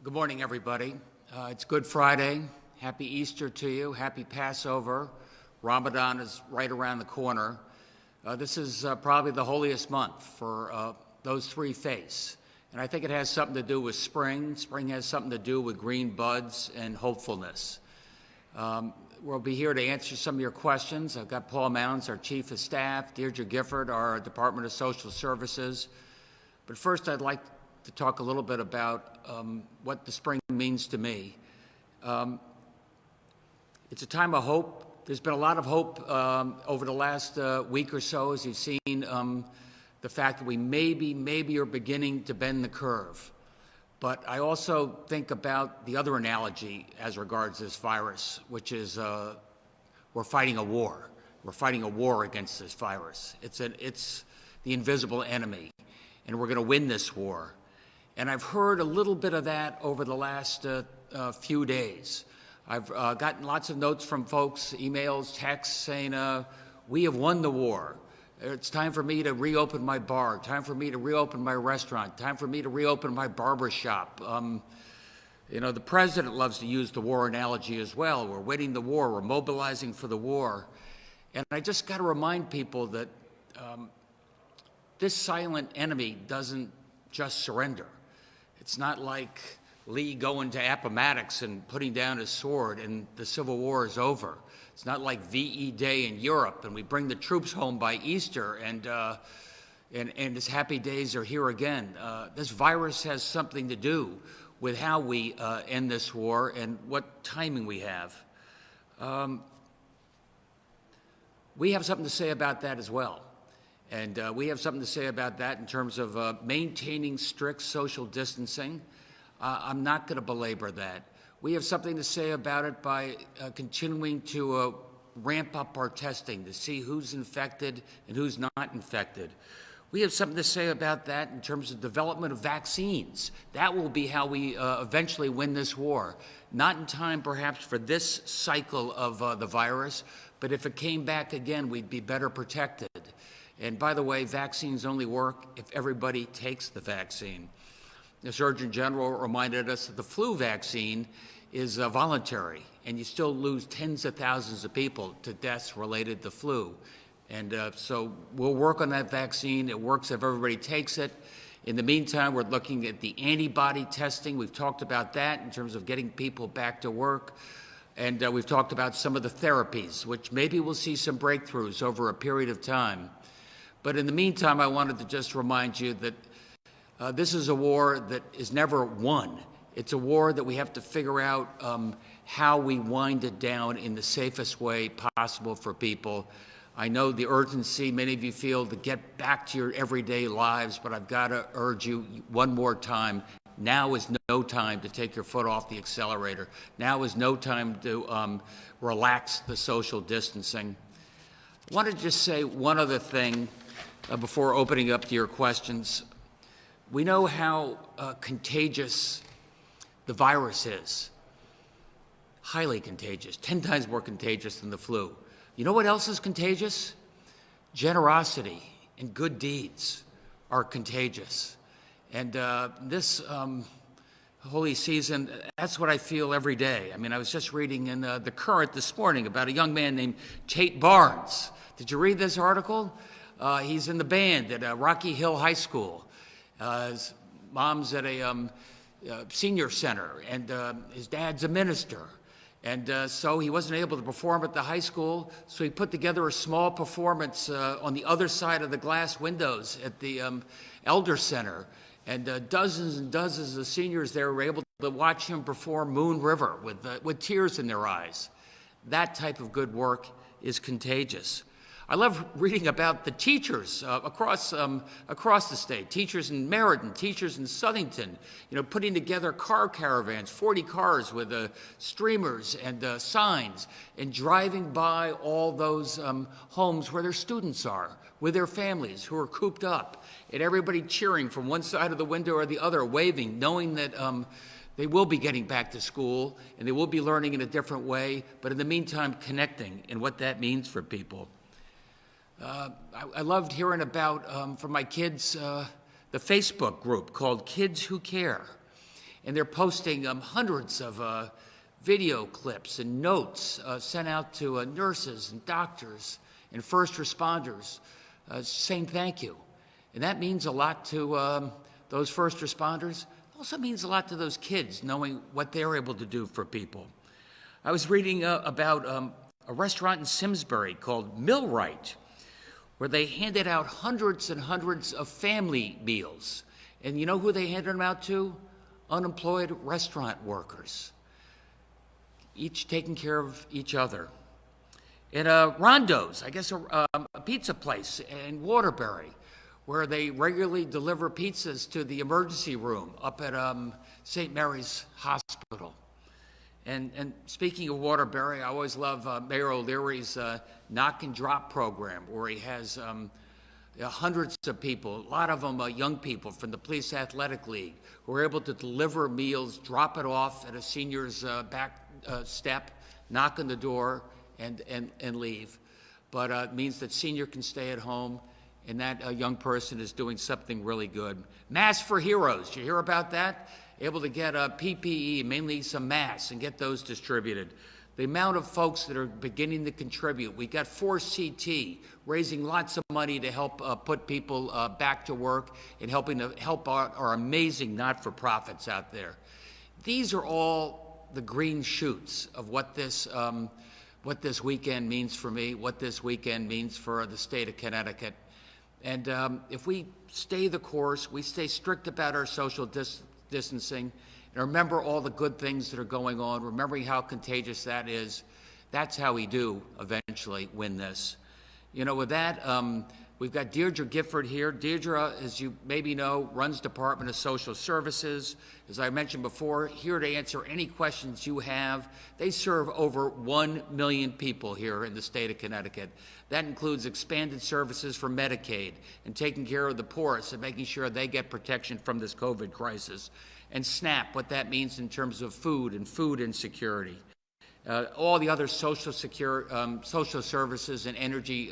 Good morning, everybody. It's Good Friday. Happy Easter to you. Happy Passover. Ramadan is right around the corner. This is probably the holiest month for those three faiths. And I think it has something to do with spring. Spring has something to do with green buds and hopefulness. We'll be here to answer some of your questions. I've got Paul Mounds, our Chief of Staff, Deirdre Gifford, our Department of Social Services. But first, I'd like to talk a little bit about what the spring means to me. It's a time of hope. There's been a lot of hope over the last week or so as you've seen the fact that we maybe are beginning to bend the curve. But I also think about the other analogy as regards this virus, which is we're fighting a war. We're fighting a war against this virus. It's the invisible enemy, and we're going to win this war. And I've heard a little bit of that over the last few days. I've gotten lots of notes from folks, emails, texts saying, we have won the war. It's time for me to reopen my bar, time for me to reopen my restaurant, time for me to reopen my barber shop. The president loves to use the war analogy as well. We're winning the war, we're mobilizing for the war. And I just got to remind people that this silent enemy doesn't just surrender. It's not like Lee going to Appomattox and putting down his sword and the Civil War is over. It's not like VE Day in Europe and we bring the troops home by Easter and his happy days are here again. This virus has something to do with how we end this war and what timing we have. We have something to say about that as well. And we have something to say about that in terms of maintaining strict social distancing. I'm not going to belabor that. We have something to say about it by continuing to ramp up our testing to see who's infected and who's not infected. We have something to say about that in terms of development of vaccines. That will be how we eventually win this war. Not in time, perhaps, for this cycle of the virus, but if it came back again, we'd be better protected. And by the way, vaccines only work if everybody takes the vaccine. The Surgeon General reminded us that the flu vaccine is voluntary, and you still lose tens of thousands of people to deaths related to flu. And so we'll work on that vaccine. It works if everybody takes it. In the meantime, we're looking at the antibody testing. We've talked about that in terms of getting people back to work. And we've talked about some of the therapies, which maybe we'll see some breakthroughs over a period of time. But in the meantime, I wanted to just remind you that this is a war that is never won. It's a war that we have to figure out how we wind it down in the safest way possible for people. I know the urgency many of you feel to get back to your everyday lives, but I've got to urge you one more time. Now is no time to take your foot off the accelerator. Now is no time to relax the social distancing. I want to just say one other thing before opening up to your questions. We know how contagious the virus is. Highly contagious, 10 times more contagious than the flu. You know what else is contagious? Generosity and good deeds are contagious. And this holy season, that's what I feel every day. I mean, I was just reading in The Current this morning about a young man named Tate Barnes. Did you read this article? He's in the band at Rocky Hill High School. His mom's at a senior center, and his dad's a minister. And so he wasn't able to perform at the high school, so he put together a small performance on the other side of the glass windows at the Elder Center. And dozens and dozens of seniors there were able to watch him perform Moon River with tears in their eyes. That type of good work is contagious. I love reading about the teachers across the state, teachers in Meriden, teachers in Southington, putting together car caravans, 40 cars with streamers and signs, and driving by all those homes where their students are, with their families who are cooped up, and everybody cheering from one side of the window or the other, waving, knowing that they will be getting back to school and they will be learning in a different way, but in the meantime, connecting and what that means for people. I loved hearing about, from my kids, the Facebook group called Kids Who Care. And they're posting hundreds of video clips and notes sent out to nurses and doctors and first responders saying thank you. And that means a lot to those first responders. It also means a lot to those kids, knowing what they're able to do for people. I was reading about a restaurant in Simsbury called Millwright, where they handed out hundreds and hundreds of family meals. And you know who they handed them out to? Unemployed restaurant workers, each taking care of each other. And Rondo's, I guess a pizza place in Waterbury, where they regularly deliver pizzas to the emergency room up at St. Mary's Hospital. And speaking of Waterbury, I always love Mayor O'Leary's knock and drop program, where he has hundreds of people, a lot of them young people from the Police Athletic League, who are able to deliver meals, drop it off at a senior's back step, knock on the door, and leave. But it means that senior can stay at home, and that young person is doing something really good. Masks for Heroes, did you hear about that? Able to get PPE, mainly some masks, and get those distributed. The amount of folks that are beginning to contribute. We got Force CT, raising lots of money to help put people back to work and helping to help our amazing not-for-profits out there. These are all the green shoots of what this weekend means for me, what this weekend means for the state of Connecticut. And if we stay the course, we stay strict about our social distancing, and remember all the good things that are going on, remembering how contagious that is, that's how we do eventually win this. You know, with that, we've got Deirdre Gifford here. Deirdre, as you maybe know, runs Department of Social Services. As I mentioned before, here to answer any questions you have. They serve over 1 million people here in the state of Connecticut. That includes expanded services for Medicaid and taking care of the poorest and making sure they get protection from this COVID crisis. And SNAP, what that means in terms of food and food insecurity. All the other social services and energy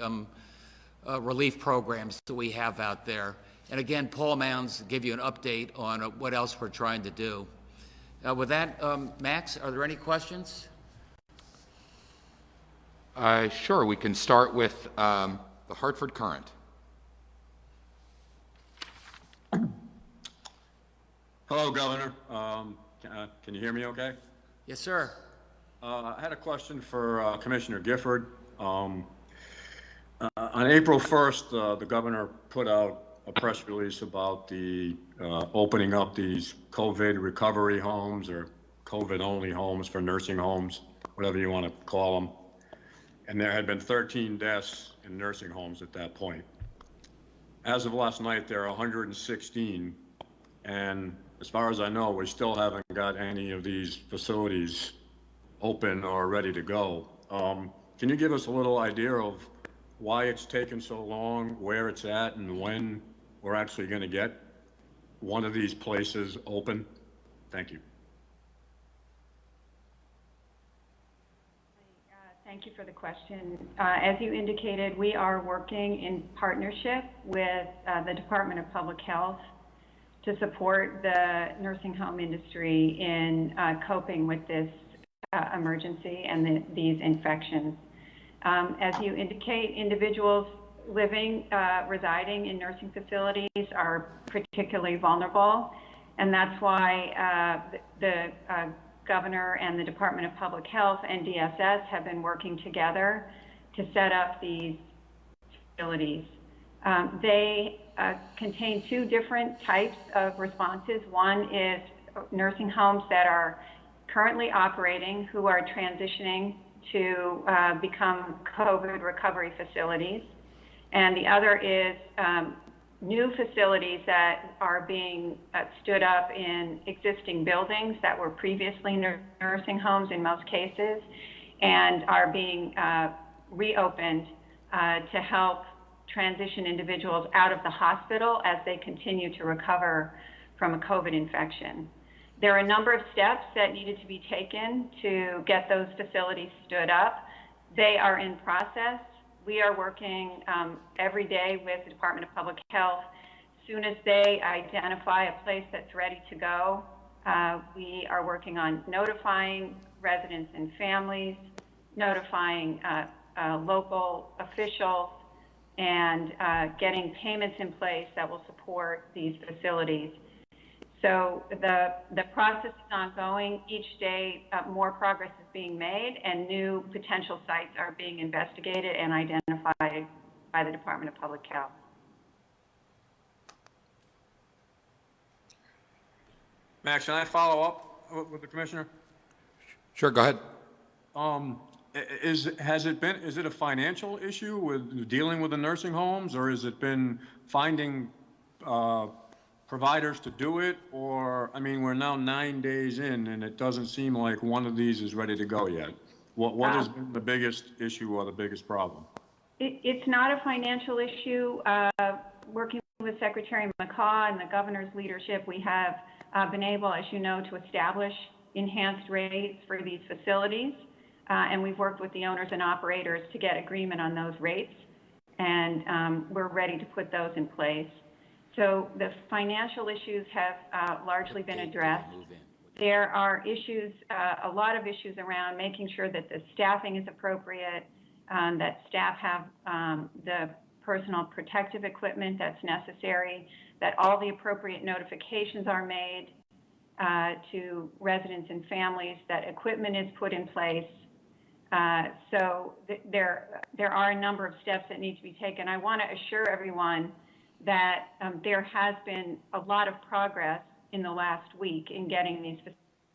relief programs that we have out there. And again, Paul Mounds will give you an update on what else we're trying to do. With that, Max, are there any questions? Sure, we can start with the Hartford Current. Hello, Governor. Can you hear me okay? Yes, sir. I had a question for Commissioner Gifford. On April 1st, the governor put out a press release about the opening up these COVID recovery homes or COVID-only homes for nursing homes, whatever you want to call them. And there had been 13 deaths in nursing homes at that point. As of last night, there are 116, and as far as I know, we still haven't got any of these facilities open or ready to go. Can you give us a little idea of why it's taken so long, where it's at, and when we're actually going to get one of these places open? Thank you. Thank you for the question. As you indicated, we are working in partnership with the Department of Public Health to support the nursing home industry in coping with this emergency and these infections. As you indicate, individuals residing in nursing facilities are particularly vulnerable, and that's why the Governor and the Department of Public Health and DSS have been working together to set up these facilities. They contain two different types of responses. One is nursing homes that are currently operating who are transitioning to become COVID recovery facilities. And the other is new facilities that are being stood up in existing buildings that were previously nursing homes in most cases and are being reopened to help transition individuals out of the hospital as they continue to recover from a COVID infection. There are a number of steps that needed to be taken to get those facilities stood up. They are in process. We are working every day with the Department of Public Health. As soon as they identify a place that's ready to go, We are working on notifying residents and families, notifying local officials, and getting payments in place that will support these facilities. So the process is ongoing. Each day, more progress is being made, and new potential sites are being investigated and identified by the Department of Public Health. Max, can I follow up with the commissioner? Sure, go ahead. Is it a financial issue with dealing with the nursing homes, or has it been finding providers to do it? Or, I mean, we're now 9 days in and it doesn't seem like one of these is ready to go yet. What has been the biggest issue or the biggest problem? It's not a financial issue. Working with Secretary McCaw and the governor's leadership, we have been able, as you know, to establish enhanced rates for these facilities. And we've worked with the owners and operators to get agreement on those rates. And we're ready to put those in place. So the financial issues have largely been addressed. There are issues, a lot of issues around making sure that the staffing is appropriate, that staff have the personal protective equipment that's necessary, that all the appropriate notifications are made to residents and families, that equipment is put in place. So there are a number of steps that need to be taken. I want to assure everyone that there has been a lot of progress in the last week in getting these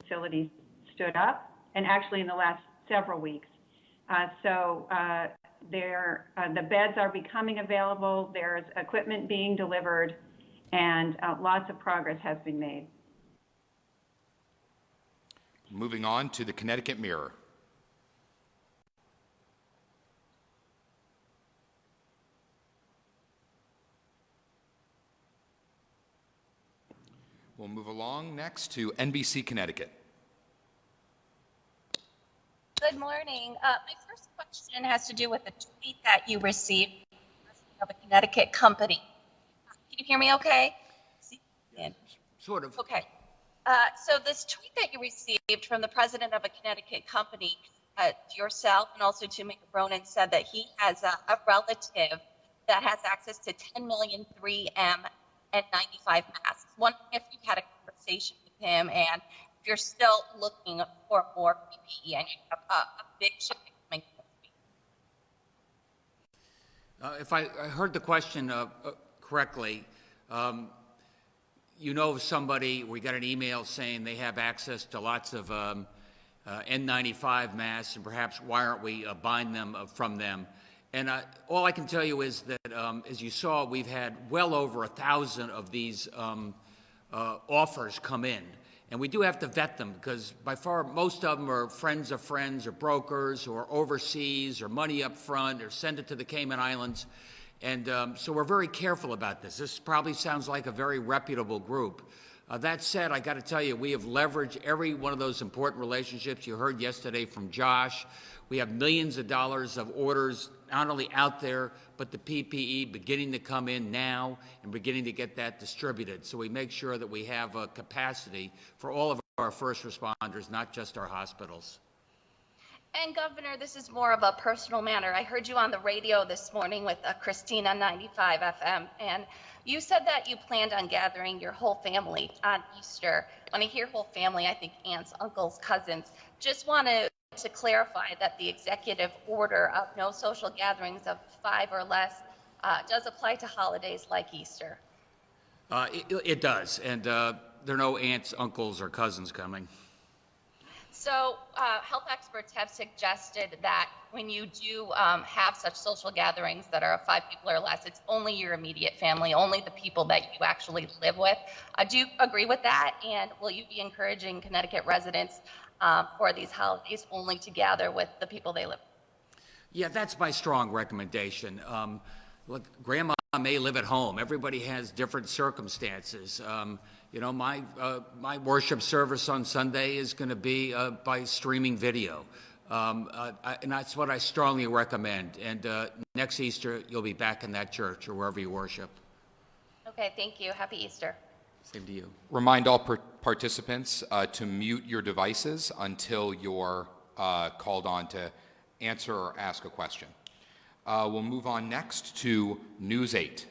facilities stood up, and actually in the last several weeks. The beds are becoming available, there's equipment being delivered, and lots of progress has been made. Moving on to the Connecticut Mirror. We'll move along next to NBC Connecticut. Good morning. My first question has to do with a tweet that you received from a Connecticut company. Can you hear me okay? Sort of. Okay. So this tweet that you received from the president of a Connecticut company, to yourself and also to Mayor Bronin, said that he has a relative that has access to 10 million 3M and 95 masks. Wondering if you had a conversation with him and if you're still looking for more PPE and you have a big shipment coming this week. If I heard the question correctly, you know of somebody, we got an email saying they have access to lots of N95 masks, and perhaps why aren't we buying them from them? And all I can tell you is that, as you saw, we've had well over 1,000 of these offers come in. And we do have to vet them because by far most of them are friends of friends or brokers or overseas or money up front or send it to the Cayman Islands. And so we're very careful about this. This probably sounds like a very reputable group. That said, I got to tell you, we have leveraged every one of those important relationships you heard yesterday from Josh. We have millions of dollars of orders not only out there, but the PPE beginning to come in now and beginning to get that distributed. So we make sure that we have a capacity for all of our first responders, not just our hospitals. And Governor, this is more of a personal matter. I heard you on the radio this morning with Christina 95 FM, and you said that you planned on gathering your whole family on Easter. When I hear whole family, I think aunts, uncles, cousins. Just want to clarify that the executive order of no social gatherings of 5 or less does apply to holidays like Easter. It does, and there are no aunts, uncles, or cousins coming. So health experts have suggested that when you do have such social gatherings that are of 5 people or less, it's only your immediate family, only the people that you actually live with. Do you agree with that? And will you be encouraging Connecticut residents for these holidays only to gather with the people they live with? Yeah, that's my strong recommendation. Look, Grandma may live at home. Everybody has different circumstances. You know, my worship service on Sunday is going to be by streaming video. And that's what I strongly recommend. And next Easter, you'll be back in that church or wherever you worship. Okay, thank you. Happy Easter. Same to you. Remind all participants to mute your devices until you're called on to answer or ask a question. We'll move on next to News 8.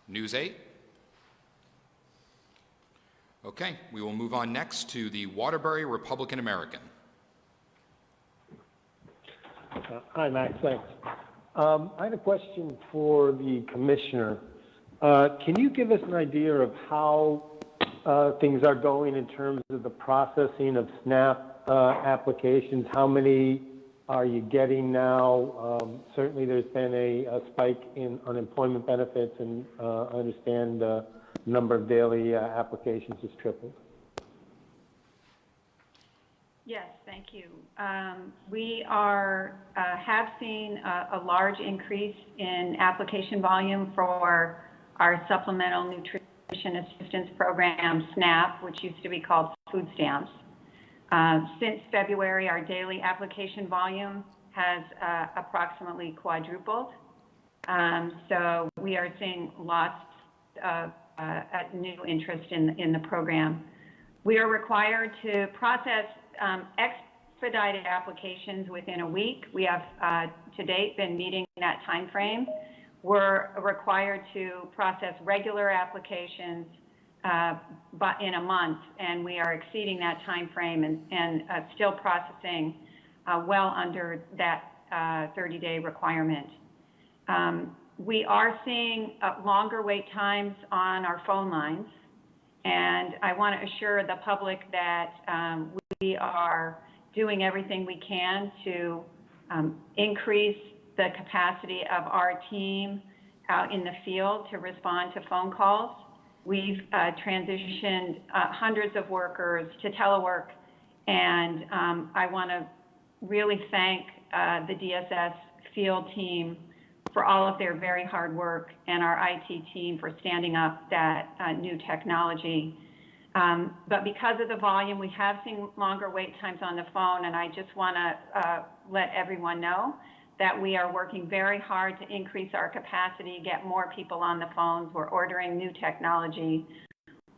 News 8? Okay, we will move on next to the Waterbury Republican American. Hi, Max. Thanks. I had a question for the commissioner. Can you give us an idea of how things are going in terms of the processing of SNAP applications? How many are you getting now? Certainly there's been a spike in unemployment benefits, and I understand the number of daily applications has tripled. Yes, thank you. We have seen a large increase in application volume for our Supplemental Nutrition Assistance Program, SNAP, which used to be called food stamps. Since February, our daily application volume has approximately quadrupled. So we are seeing lots of new interest in the program. We are required to process expedited applications within a week. We have to date been meeting that time frame. We're required to process regular applications but in a month, and we are exceeding that time frame and still processing well under that 30-day requirement. We are seeing longer wait times on our phone lines, and I want to assure the public that we are doing everything we can to increase the capacity of our team out in the field to respond to phone calls. We've transitioned hundreds of workers to telework, and I want to really thank the DSS field team for all of their very hard work, and our IT team for standing up that new technology. But because of the volume, we have seen longer wait times on the phone, and I just want to let everyone know that we are working very hard to increase our capacity, get more people on the phones. We're ordering new technology.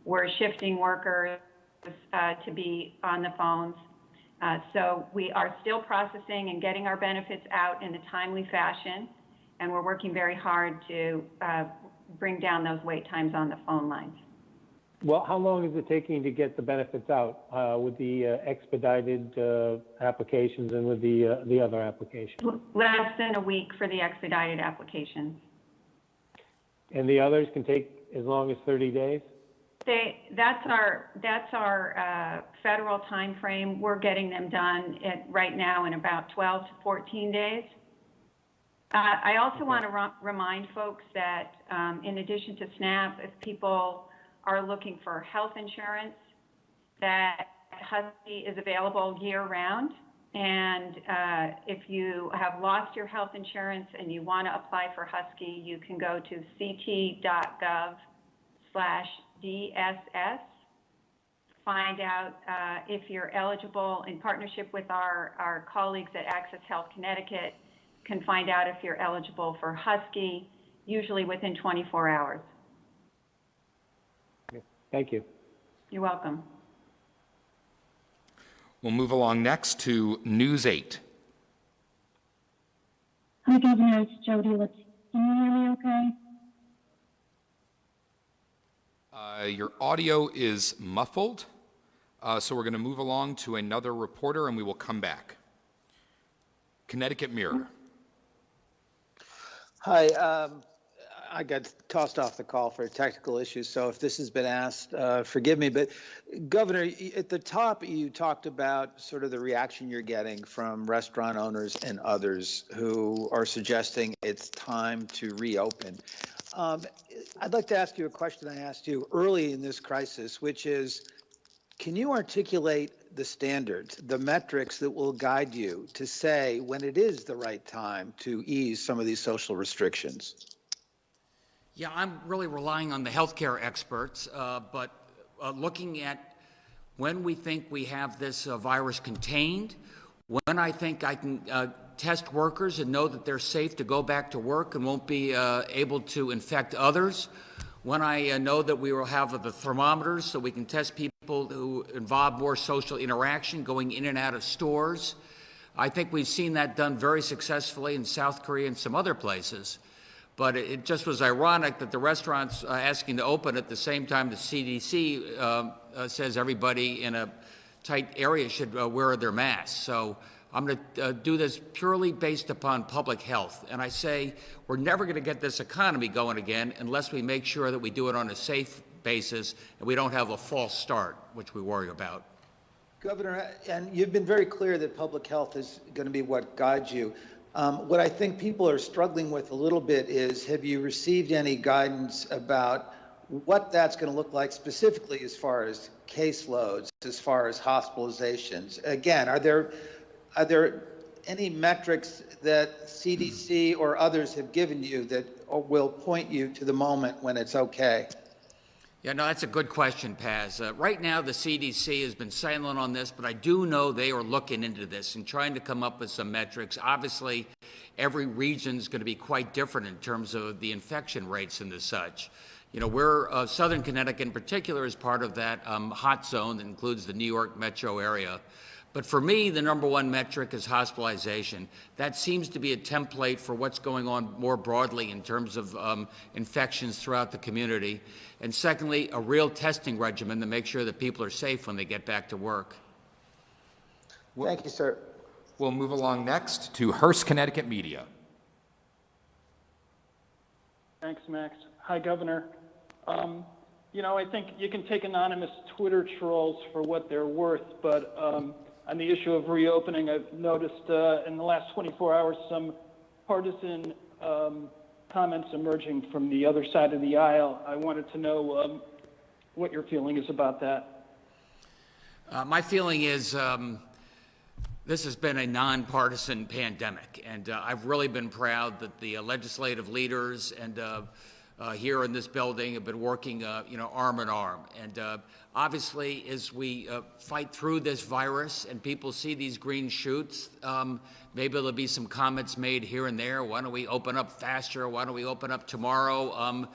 We're shifting workers to be on the phones. So we are still processing and getting our benefits out in a timely fashion, and we're working very hard to bring down those wait times on the phone lines. Well, how long is it taking to get the benefits out with the expedited applications and with the other applications? Less than a week for the expedited applications. And the others can take as long as 30 days? That's our federal time frame. We're getting them done right now in about 12 to 14 days. I also want to remind folks that in addition to SNAP, if people are looking for health insurance, that Husky is available year-round. And if you have lost your health insurance and you want to apply for Husky, you can go to ct.gov/DSS, find out if you're eligible. In partnership with our colleagues at Access Health Connecticut, can find out if you're eligible for Husky, usually within 24 hours. Thank you. You're welcome. We'll move along next to News 8. Hi, Governor. It's Jody. Can you hear me okay? Your audio is muffled, so we're going to move along to another reporter, and we will come back. Connecticut Mirror. Hi, I got tossed off the call for technical issues, so if this has been asked, forgive me. But Governor, at the top, you talked about sort of the reaction you're getting from restaurant owners and others who are suggesting it's time to reopen. I'd like to ask you a question I asked you early in this crisis, which is, can you articulate the standards, the metrics that will guide you to say when it is the right time to ease some of these social restrictions? Yeah, I'm really relying on the healthcare experts, but looking at when we think we have this virus contained, when I think I can test workers and know that they're safe to go back to work and won't be able to infect others. When I know that we will have the thermometers so we can test people who involve more social interaction going in and out of stores. I think we've seen that done very successfully in South Korea and some other places. But it just was ironic that the restaurants asking to open at the same time the CDC says everybody in a tight area should wear their masks. So I'm going to do this purely based upon public health. And I say we're never going to get this economy going again unless we make sure that we do it on a safe basis and we don't have a false start, which we worry about. Governor, and you've been very clear that public health is going to be what guides you. What I think people are struggling with a little bit is, have you received any guidance about what that's going to look like specifically as far as caseloads, as far as hospitalizations? Again, are there any metrics that CDC or others have given you that will point you to the moment when it's okay? Yeah, no, that's a good question, Paz. Right now, the CDC has been silent on this, but I do know they are looking into this and trying to come up with some metrics. Obviously, every region is going to be quite different in terms of the infection rates and the such. You know, we're, Southern Connecticut in particular is part of that hot zone that includes the New York metro area. But for me, the number one metric is hospitalization. That seems to be a template for what's going on more broadly in terms of infections throughout the community. And secondly, a real testing regimen to make sure that people are safe when they get back to work. Thank you, sir. We'll move along next to Hearst, Connecticut Media. Thanks, Max. Hi, Governor. You know, I think you can take anonymous Twitter trolls for what they're worth, but on the issue of reopening, I've noticed in the last 24 hours some partisan comments emerging from the other side of the aisle. I wanted to know what your feeling is about that. My feeling is this has been a nonpartisan pandemic, and I've really been proud that the legislative leaders and here in this building have been working, arm in arm. And obviously, as we fight through this virus and people see these green shoots, maybe there'll be some comments made here and there. Why don't we open up faster? Why don't we open up tomorrow?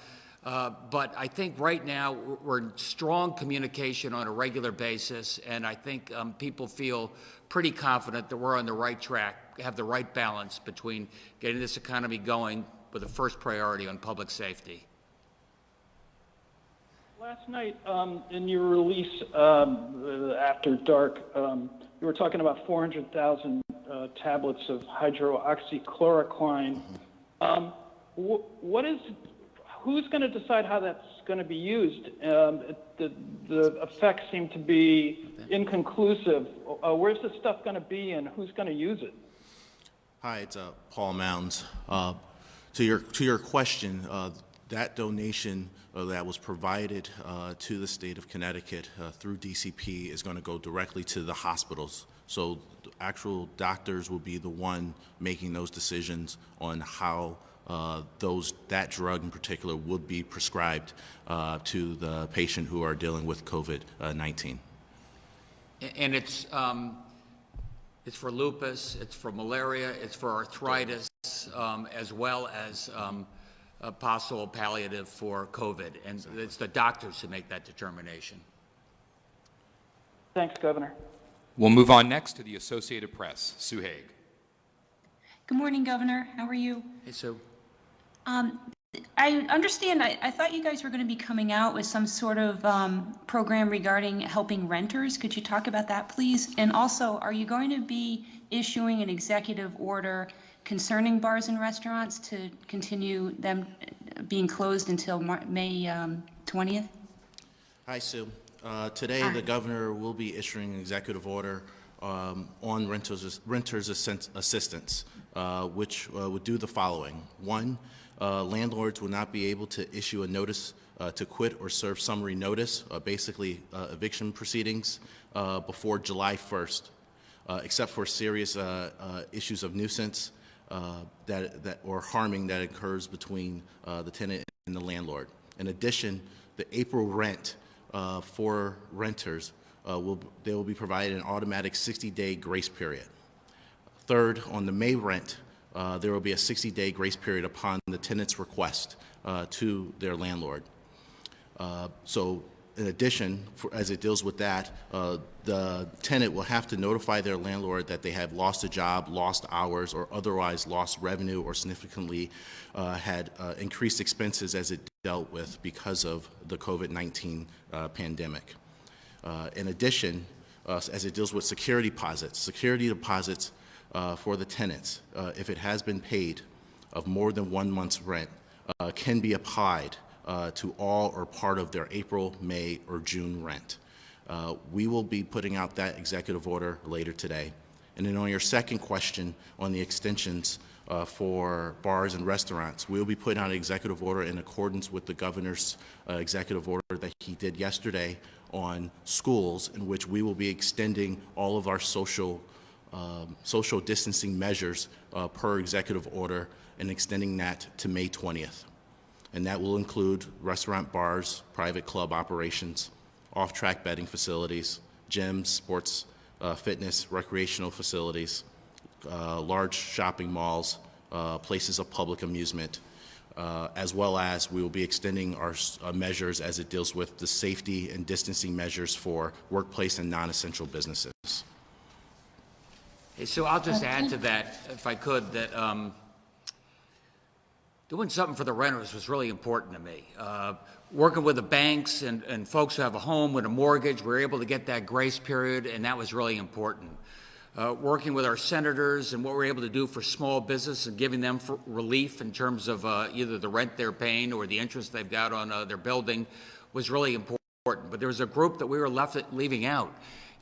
But I think right now we're in strong communication on a regular basis, and I think people feel pretty confident that we're on the right track, have the right balance between getting this economy going with the first priority on public safety. Last night in your release after dark, you were talking about 400,000 tablets of hydroxychloroquine. Who's going to decide how that's going to be used? The effects seem to be inconclusive. Where's this stuff going to be, and who's going to use it? Hi, it's Paul Mounds. To your question, that donation that was provided to the state of Connecticut through DCP is going to go directly to the hospitals. So the actual doctors will be the one making those decisions on how that drug in particular would be prescribed to the patient who are dealing with COVID-19. And it's for lupus, it's for malaria, it's for arthritis, as well as a possible palliative for COVID. And it's the doctors who make that determination. Thanks, Governor. We'll move on next to the Associated Press. Sue Haig. Good morning, Governor. How are you? Hey, Sue. I understand, I thought you guys were going to be coming out with some sort of program regarding helping renters. Could you talk about that, please? And also, are you going to be issuing an executive order concerning bars and restaurants to continue them being closed until May 20th? Hi, Sue. Today, the governor will be issuing an executive order on renters assistance, which would do the following. One, landlords will not be able to issue a notice to quit or serve summary notice, basically eviction proceedings, before July 1st, except for serious issues of nuisance or harming that occurs between the tenant and the landlord. In addition, the April rent for renters, they will be provided an automatic 60-day grace period. Third, on the May rent, there will be a 60-day grace period upon the tenant's request to their landlord. So in addition, as it deals with that, the tenant will have to notify their landlord that they have lost a job, lost hours, or otherwise lost revenue, or significantly had increased expenses as it dealt with because of the COVID-19 pandemic. In addition, as it deals with security deposits for the tenants, if it has been paid of more than 1 month's rent, can be applied to all or part of their April, May, or June rent. We will be putting out that executive order later today. And then on your second question on the extensions for bars and restaurants, we'll be putting out an executive order in accordance with the governor's executive order that he did yesterday on schools, in which we will be extending all of our social distancing measures per executive order and extending that to May 20th. And that will include restaurant, bars, private club operations, off-track betting facilities, gyms, sports, fitness, recreational facilities, large shopping malls, places of public amusement, as well as we will be extending our measures as it deals with the safety and distancing measures for workplace and non-essential businesses. Hey, so I'll just add to that, if I could, that doing something for the renters was really important to me. Working with the banks and folks who have a home with a mortgage, we were able to get that grace period, and that was really important. Working with our senators and what we're able to do for small business and giving them relief in terms of either the rent they're paying or the interest they've got on their building was really important. But there was a group that we were leaving out.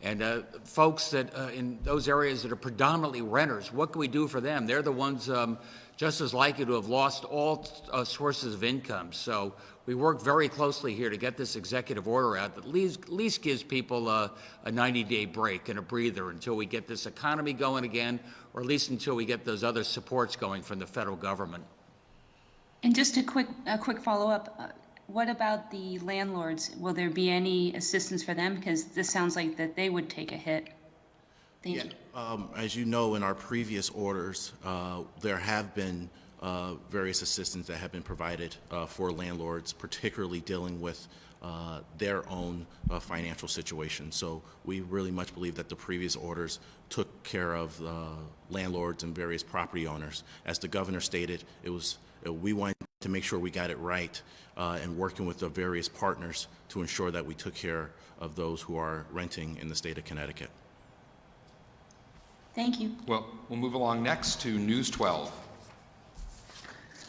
And folks that in those areas that are predominantly renters, what can we do for them? They're the ones just as likely to have lost all sources of income. So we work very closely here to get this executive order out that at least gives people a 90-day break and a breather until we get this economy going again, or at least until we get those other supports going from the federal government. And just a quick follow-up. What about the landlords? Will there be any assistance for them? Because this sounds like that they would take a hit. Thank you. As you know, in our previous orders, there have been various assistance that have been provided for landlords, particularly dealing with their own financial situation. So we really much believe that the previous orders took care of landlords and various property owners. As the governor stated, we wanted to make sure we got it right and working with the various partners to ensure that we took care of those who are renting in the state of Connecticut. Thank you. Well, we'll move along next to News 12.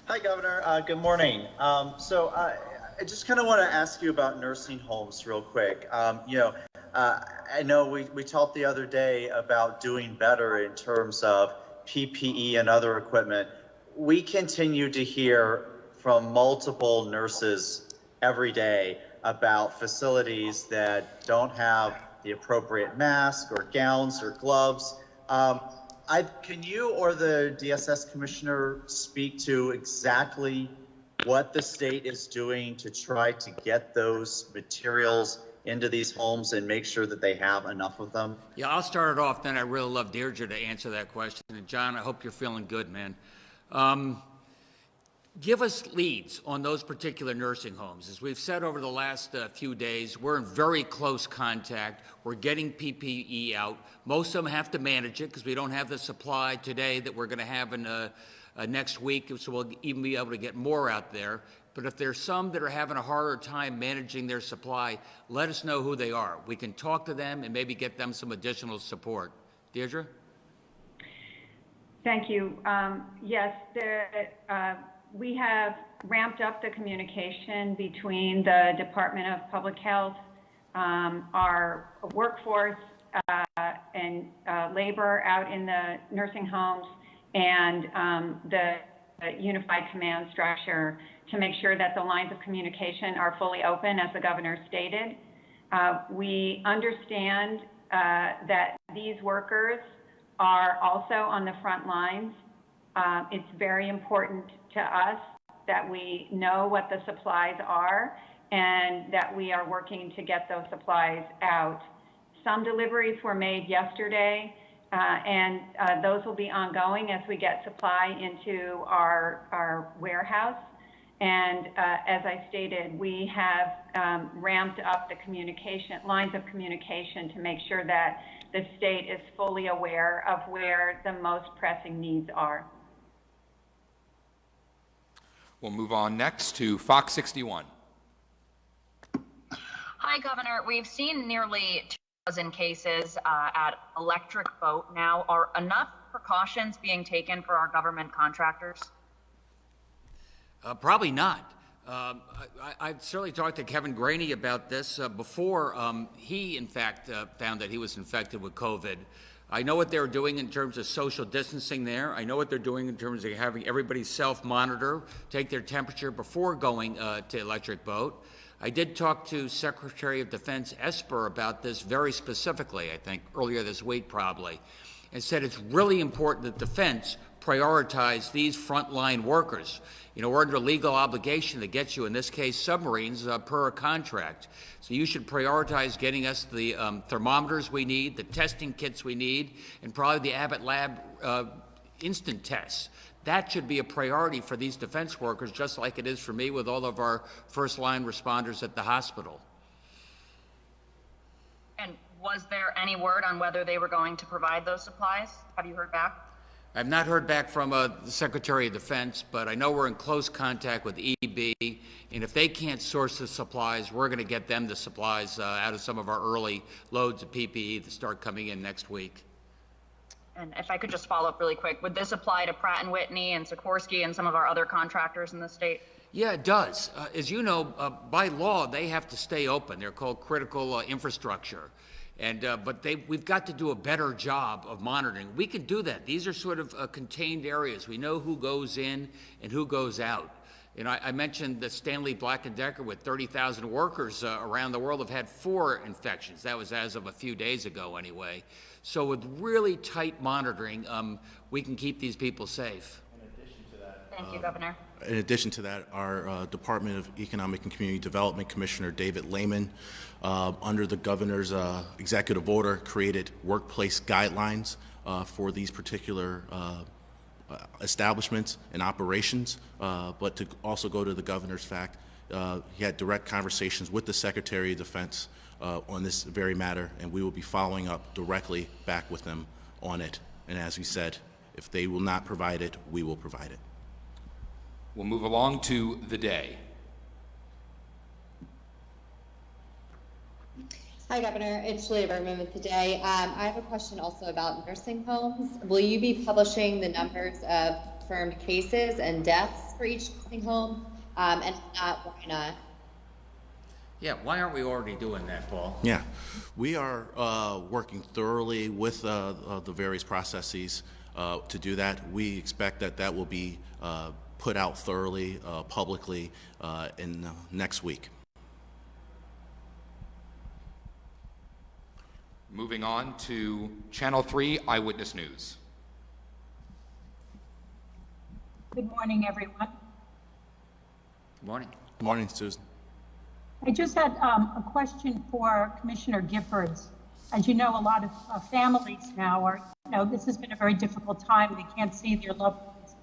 Hi, Governor. Good morning. So I just kind of want to ask you about nursing homes real quick. I know we talked the other day about doing better in terms of PPE and other equipment. We continue to hear from multiple nurses every day about facilities that don't have the appropriate mask or gowns or gloves. Can you or the DSS commissioner speak to exactly what the state is doing to try to get those materials into these homes and make sure that they have enough of them? Yeah, I'll start it off, then I really love Deirdre to answer that question. And John, I hope you're feeling good, man. Give us leads on those particular nursing homes. As we've said over the last few days, we're in very close contact. We're getting PPE out. Most of them have to manage it because we don't have the supply today that we're going to have in next week, so we'll even be able to get more out there. But if there's some that are having a harder time managing their supply, let us know who they are. We can talk to them and maybe get them some additional support. Deirdre? Thank you. Yes, we have ramped up the communication between the Department of Public Health, our workforce, and labor out in the nursing homes, and the unified command structure to make sure that the lines of communication are fully open, as the governor stated. We understand that these workers are also on the front lines. It's very important to us that we know what the supplies are and that we are working to get those supplies out. Some deliveries were made yesterday. those will be ongoing as we get supply into our warehouse. And as I stated, we have ramped up the lines of communication to make sure that the state is fully aware of where the most pressing needs are. We'll move on next to Fox 61. Hi, Governor. We've seen nearly 2,000 cases at Electric Boat now. Are enough precautions being taken for our government contractors? Probably not. I've certainly talked to Kevin Graney about this before he, in fact, found that he was infected with COVID. I know what they're doing in terms of social distancing there. I know what they're doing in terms of having everybody self-monitor, take their temperature before going to Electric Boat. I did talk to Secretary of Defense Esper about this very specifically, I think, earlier this week probably, and said it's really important that defense prioritize these frontline workers. You know, we're under a legal obligation to get you, in this case, submarines per a contract. So you should prioritize getting us the thermometers we need, the testing kits we need, and probably the Abbott Lab instant tests. That should be a priority for these defense workers, just like it is for me with all of our first-line responders at the hospital. And was there any word on whether they were going to provide those supplies? Have you heard back? I've not heard back from the Secretary of Defense, but I know we're in close contact with EB, and if they can't source the supplies, we're going to get them the supplies out of some of our early loads of PPE that start coming in next week. And if I could just follow up really quick, would this apply to Pratt & Whitney and Sikorsky and some of our other contractors in the state? Yeah, it does. As you know, by law, they have to stay open. They're called critical infrastructure. But we've got to do a better job of monitoring. We can do that. These are sort of contained areas. We know who goes in and who goes out. You know, I mentioned that Stanley Black & Decker with 30,000 workers around the world have had 4 infections. That was as of a few days ago anyway. So with really tight monitoring, we can keep these people safe. Thank you, Governor. In addition to that, our Department of Economic and Community Development Commissioner David Lamont, under the governor's executive order, created workplace guidelines for these particular establishments and operations. But to also go to the governor's fact, he had direct conversations with the Secretary of Defense on this very matter, and we will be following up directly back with them on it. And as we said, if they will not provide it, we will provide it. We'll move along to the day. Hi, Governor. It's Julia Bergman with Today. I have a question also about nursing homes. Will you be publishing the numbers of confirmed cases and deaths for each nursing home? And if not, why not? Yeah, why aren't we already doing that, Paul? Yeah, we are working thoroughly with the various processes to do that. We expect that will be put out thoroughly, publicly in next week. Moving on to Channel 3 Eyewitness News. Good morning, everyone. Good morning. Good morning, Susan. I just had a question for Commissioner Giffords. As you know, a lot of families now are, this has been a very difficult time. They can't see their loved ones.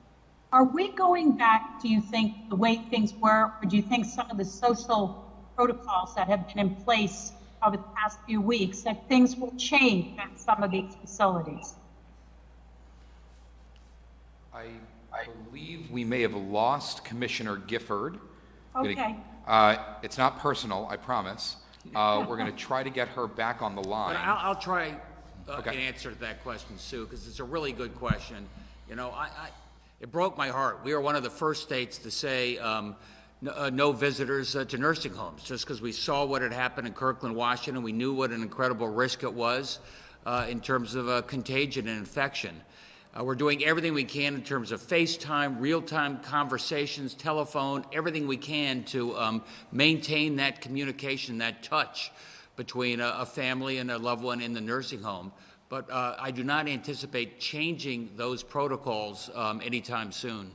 Are we going back, do you think, the way things were, or do you think some of the social protocols that have been in place over the past few weeks, that things will change at some of these facilities? I believe we may have lost Commissioner Gifford. Okay. It's not personal, I promise. We're going to try to get her back on the line. But I'll try an answer to that question, Sue, because it's a really good question. You know, it broke my heart. We were one of the first states to say no visitors to nursing homes, just because we saw what had happened in Kirkland, Washington. We knew what an incredible risk it was in terms of contagion and infection. We're doing everything we can in terms of FaceTime, real-time conversations, telephone, everything we can to maintain that communication, that touch between a family and a loved one in the nursing home. But I do not anticipate changing those protocols anytime soon.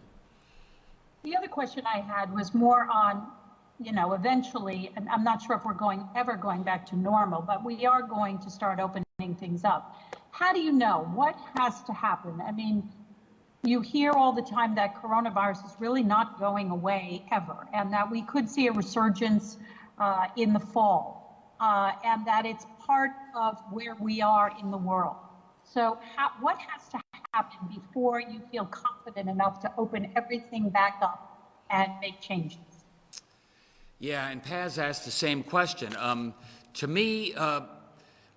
The other question I had was more on, eventually, and I'm not sure if we're ever going back to normal, but we are going to start opening things up. how do you know? What has to happen? I mean, you hear all the time that coronavirus is really not going away ever, and that we could see a resurgence in the fall, and that it's part of where we are in the world. So what has to happen before you feel confident enough to open everything back up and make changes? Yeah, and Paz asked the same question. To me,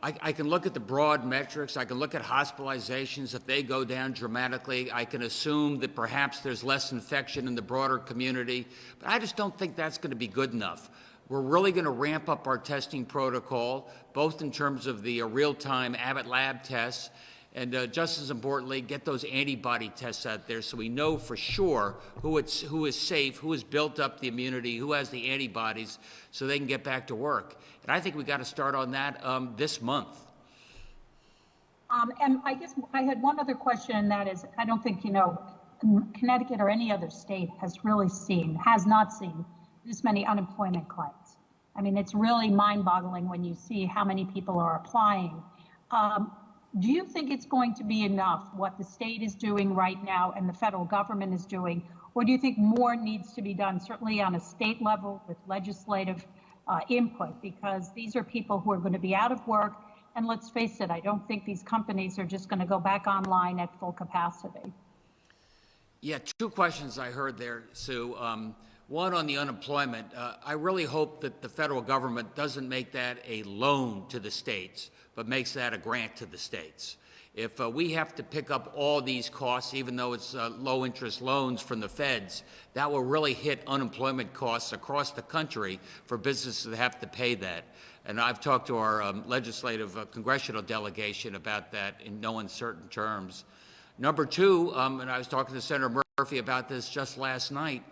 I can look at the broad metrics. I can look at hospitalizations. If they go down dramatically, I can assume that perhaps there's less infection in the broader community. But I just don't think that's going to be good enough. We're really going to ramp up our testing protocol, both in terms of the real-time Abbott lab tests, and just as importantly, get those antibody tests out there so we know for sure who is safe, who has built up the immunity, who has the antibodies, so they can get back to work. And I think we got to start on that this month. And I guess I had one other question, and that is, I don't think, Connecticut or any other state has not seen this many unemployment claims. I mean, it's really mind-boggling when you see how many people are applying. Do you think it's going to be enough what the state is doing right now and the federal government is doing, or do you think more needs to be done, certainly on a state level with legislative input, because these are people who are going to be out of work, and let's face it, I don't think these companies are just going to go back online at full capacity. Yeah, two questions I heard there, Sue. One on the unemployment. I really hope that the federal government doesn't make that a loan to the states, but makes that a grant to the states. If we have to pick up all these costs, even though it's low-interest loans from the feds, that will really hit unemployment costs across the country for businesses that have to pay that. And I've talked to our legislative congressional delegation about that in no uncertain terms. Number two, and I was talking to Senator Murphy about this just last night,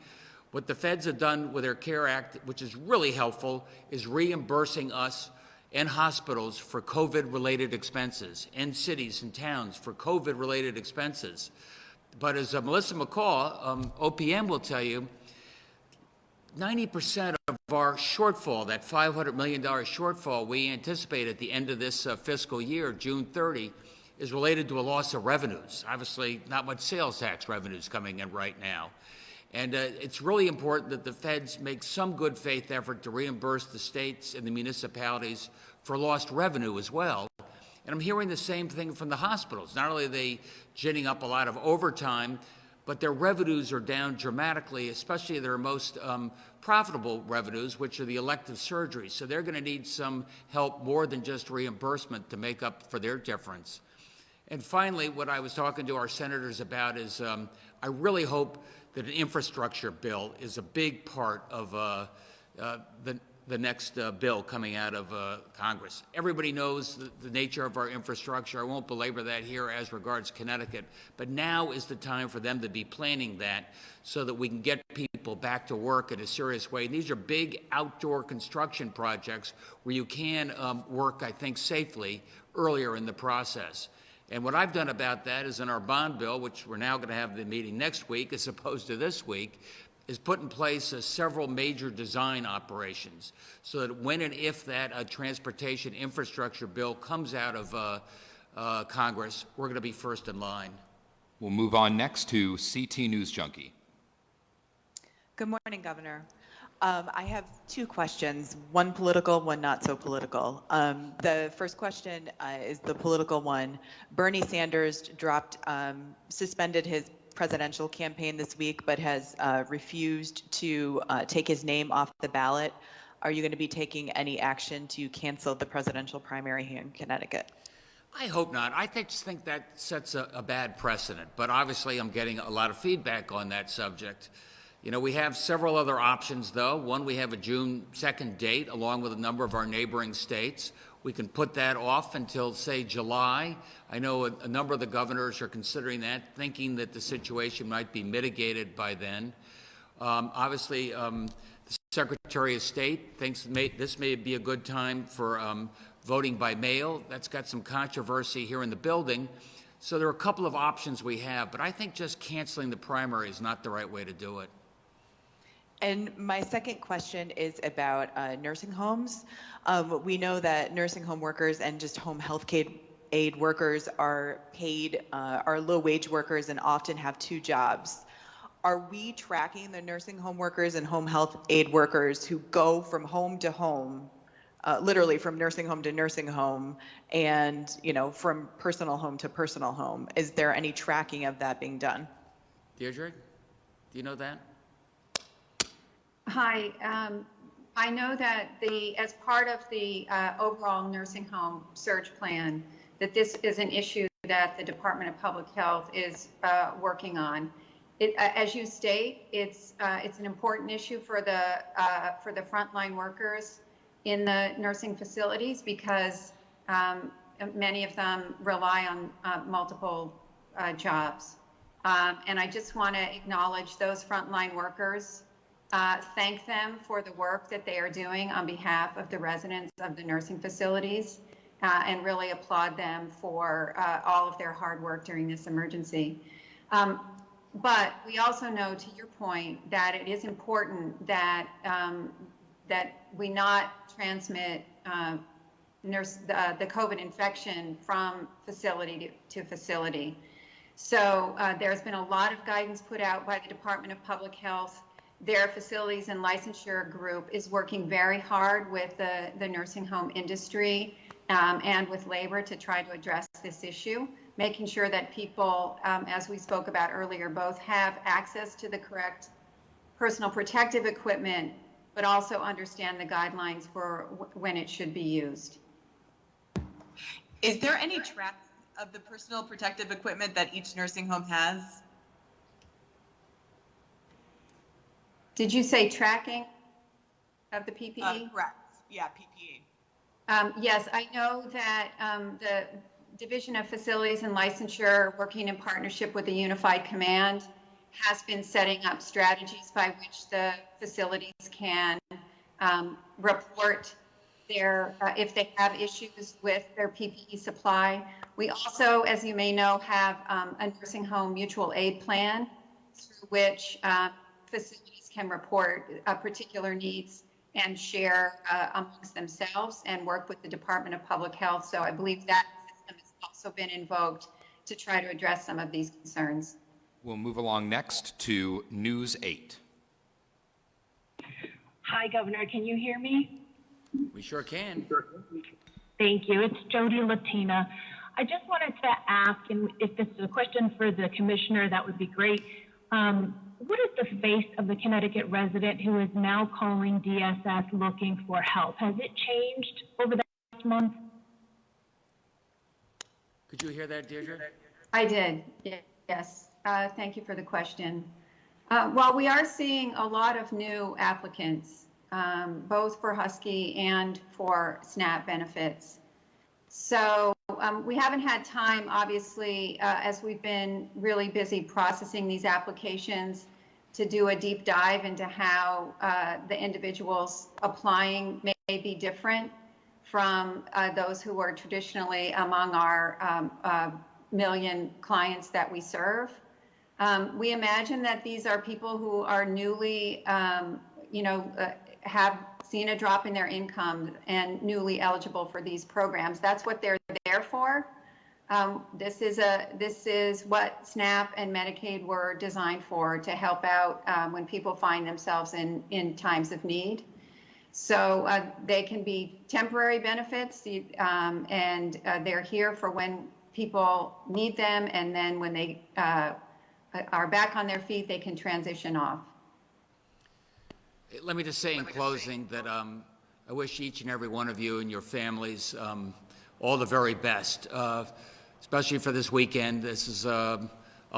what the feds have done with their CARE Act, which is really helpful, is reimbursing us and hospitals for COVID-related expenses, and cities and towns for COVID-related expenses. But as Melissa McCaw, OPM will tell you, 90% of our shortfall, that $500 million shortfall we anticipate at the end of this fiscal year, June 30, is related to a loss of revenues. Obviously, not much sales tax revenues coming in right now. And it's really important that the feds make some good faith effort to reimburse the states and the municipalities for lost revenue as well. And I'm hearing the same thing from the hospitals. Not only are they ginning up a lot of overtime, but their revenues are down dramatically, especially their most profitable revenues, which are the elective surgeries. So they're going to need some help more than just reimbursement to make up for their difference. And finally, what I was talking to our senators about is I really hope that an infrastructure bill is a big part of the next bill coming out of Congress. Everybody knows the nature of our infrastructure. I won't belabor that here as regards Connecticut, but now is the time for them to be planning that so that we can get people back to work in a serious way. And these are big outdoor construction projects where you can work, I think, safely earlier in the process. And what I've done about that is in our bond bill, which we're now going to have the meeting next week as opposed to this week, is put in place several major design operations so that when and if that transportation infrastructure bill comes out of Congress, we're going to be first in line. We'll move on next to CT News Junkie. Good morning, Governor. I have two questions, one political, one not so political. The first question is the political one. Bernie Sanders suspended his presidential campaign this week, but has refused to take his name off the ballot. Are you going to be taking any action to cancel the presidential primary here in Connecticut? I hope not. I just think that sets a bad precedent, but obviously I'm getting a lot of feedback on that subject. You know, we have several other options, though. One, we have a June 2nd date, along with a number of our neighboring states. We can put that off until, say, July. I know a number of the governors are considering that, thinking that the situation might be mitigated by then. Obviously, the Secretary of State thinks this may be a good time for voting by mail. That's got some controversy here in the building. So there are a couple of options we have, but I think just canceling the primary is not the right way to do it. And my second question is about nursing homes. We know that nursing home workers and just home health aid workers are paid, are low wage workers and often have two jobs. Are we tracking the nursing home workers and home health aid workers who go from home to home, literally from nursing home to nursing home, and from personal home to personal home? Is there any tracking of that being done? Deirdre, do you know that? Hi, I know that as part of the overall nursing home surge plan, that this is an issue that the Department of Public Health is working on. As you state, it's an important issue for the frontline workers in the nursing facilities because many of them rely on multiple jobs. And I just want to acknowledge those frontline workers, thank them for the work that they are doing on behalf of the residents of the nursing facilities, and really applaud them for all of their hard work during this emergency. But we also know, to your point, that it is important that that we not transmit the COVID infection from facility to facility. So there's been a lot of guidance put out by the Department of Public Health. Their facilities and licensure group is working very hard with the nursing home industry and with labor to try to address this issue, making sure that people, as we spoke about earlier, both have access to the correct personal protective equipment, but also understand the guidelines for when it should be used. Is there any track of the personal protective equipment that each nursing home has? Did you say tracking of the PPE? Correct. Yeah, PPE. Yes, I know that the Division of Facilities and Licensure, working in partnership with the Unified Command, has been setting up strategies by which the facilities can report if they have issues with their PPE supply. We also, as you may know, have a nursing home mutual aid plan through which facilities can report particular needs and share amongst themselves and work with the Department of Public Health. So I believe that system has also been invoked to try to address some of these concerns. We'll move along next to News 8. Hi, Governor. Can you hear me? We sure can. Thank you. It's Jody Latina. I just wanted to ask, and if this is a question for the commissioner, that would be great. What is the face of the Connecticut resident who is now calling DSS looking for help? Has it changed over the last month? Could you hear that, Deirdre? I did, yes. Thank you for the question. While we are seeing a lot of new applicants, both for Husky and for SNAP benefits. So we haven't had time, obviously, as we've been really busy processing these applications, to do a deep dive into how the individuals applying may be different from those who are traditionally among our million clients that we serve. We imagine that these are people who are newly, have seen a drop in their income and newly eligible for these programs. That's what they're there for. This is what SNAP and Medicaid were designed for, to help out when people find themselves in times of need. So they can be temporary benefits, and they're here for when people need them, and then when they are back on their feet, they can transition off. Let me just say in closing that I wish each and every one of you and your families all the very best, especially for this weekend. This is a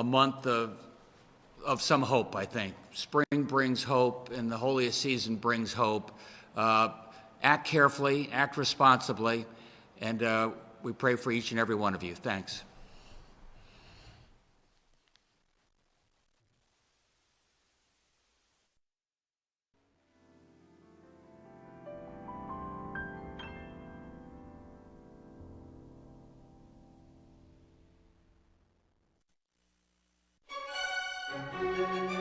month of some hope, I think. Spring brings hope, and the holiest season brings hope. Act carefully, act responsibly, and we pray for each and every one of you. Thanks. Thank you.